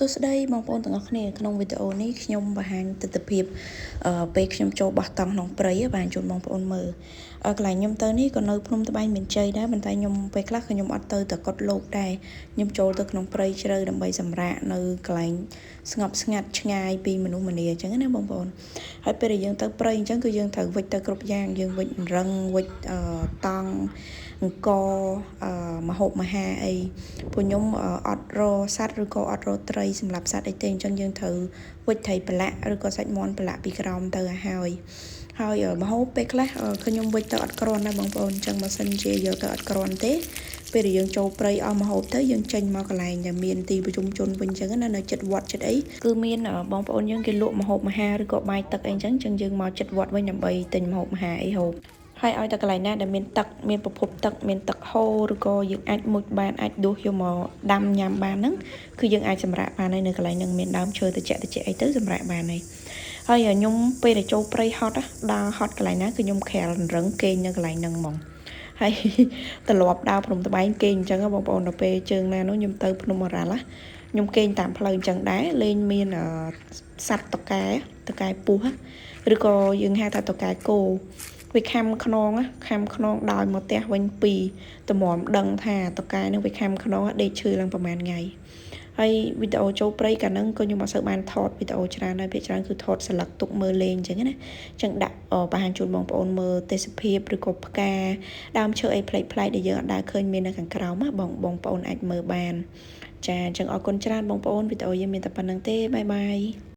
សួស្តីបងប្អូនទាំងអស់គ្នាក្នុងវីដេអូនេះខ្ញុំបង្ហាញទស្សនវិជ្ជាពេលខ្ញុំចូលបោះតង់ក្នុងព្រៃបានជូនបងប្អូនមើលកន្លែងខ្ញុំទៅនេះក៏នៅភ្នំត្បែងមានជ័យដែរប៉ុន្តែខ្ញុំពេលខ្លះក៏ខ្ញុំអត់ទៅតែកត់លោកដែរខ្ញុំចូលទៅក្នុងព្រៃជ្រៅដើម្បីសម្រាកនៅកន្លែងស្ងប់ស្ងាត់ឆ្ងាយពីមនុស្សម្នាអញ្ចឹងណាបងប្អូនហើយពេលដែលយើងទៅព្រៃអញ្ចឹងគឺយើងត្រូវវិចទៅគ្រប់យ៉ាងយើងវិចរឹងវិចតង់អង្គមហូបមហាអីពួកខ្ញុំអត់រសัตว์ឬក៏អត់រត្រីសម្រាប់សត្វអីទេអញ្ចឹងយើងត្រូវវិចត្រីប្រឡាក់ឬក៏សាច់មាន់ប្រឡាក់ពីក្រោមទៅឲ្យហើយមហូបពេលខ្លះខ្ញុំវិចទៅអត់គ្រាន់ដែរបងប្អូនអញ្ចឹងបើសិនជាយកទៅអត់គ្រាន់ទេពេលដែលយើងចូលព្រៃអស់មហូបទៅយើងចេញមកកន្លែងដែលមានទីប្រជុំជនវិញអញ្ចឹងណានៅចិត្តវត្តចិត្តអីគឺមានបងប្អូនយើងគេលក់មហូបមហាឬក៏បាយទឹកអីអញ្ចឹងយើងមកចិត្តវត្តវិញដើម្បីទិញមហូបមហាអីហូបហើយឲ្យតែកន្លែងណាដែលមានទឹកមានប្រភពទឹកមានទឹកហូរឬក៏យើងអាចមុជបានអាចដួសយកមកដាំញ៉ាំបានហ្នឹងគឺយើងអាចសម្រាកបានហើយនៅកន្លែងហ្នឹងមានដើមឈើត្រជាក់អីទៅសម្រាកបានហើយខ្ញុំពេលដែលចូលព្រៃហត់ដើរហត់កន្លែងណាគឺខ្ញុំក្រាលរឹងគេងនៅកន្លែងហ្នឹងហ្មងហើយត្រឡប់ដើរភ្នំត្បែងគេងអញ្ចឹងបងប្អូនដល់ពេលជើងណានោះខ្ញុំទៅភ្នំអរ៉ាល់ខ្ញុំគេងតាមផ្លូវអញ្ចឹងដែរលេងមានសត្វតកែពស់ឬក៏យើងហៅថាតកែគោវាខាំខ្នងដោយមកផ្ទះវិញពីតម្រាំដឹងថាតកែនឹងវាខាំខ្នងដេកឈឺឡើងប្រហែលថ្ងៃហើយវីដេអូចូលព្រៃកាលហ្នឹងក៏ខ្ញុំអត់សូវបានថតវីដេអូច្រើនហើយភាគច្រើនគឺថតស្លឹកទុកមើលលេងអញ្ចឹងណាអញ្ចឹងដាក់បង្ហាញជូនបងប្អូនមើលទេសភាពឬក៏ផ្កាដើមឈើអីប្លែកៗដែលយើងអត់ដែលឃើញមាននៅខាងក្រោមបងប្អូនអាចមើលបានចាអញ្ចឹងអរគុណច្រើនបងប្អូនវីដេអូយើងមានតែប៉ុណ្្នឹងទេបាយបាយ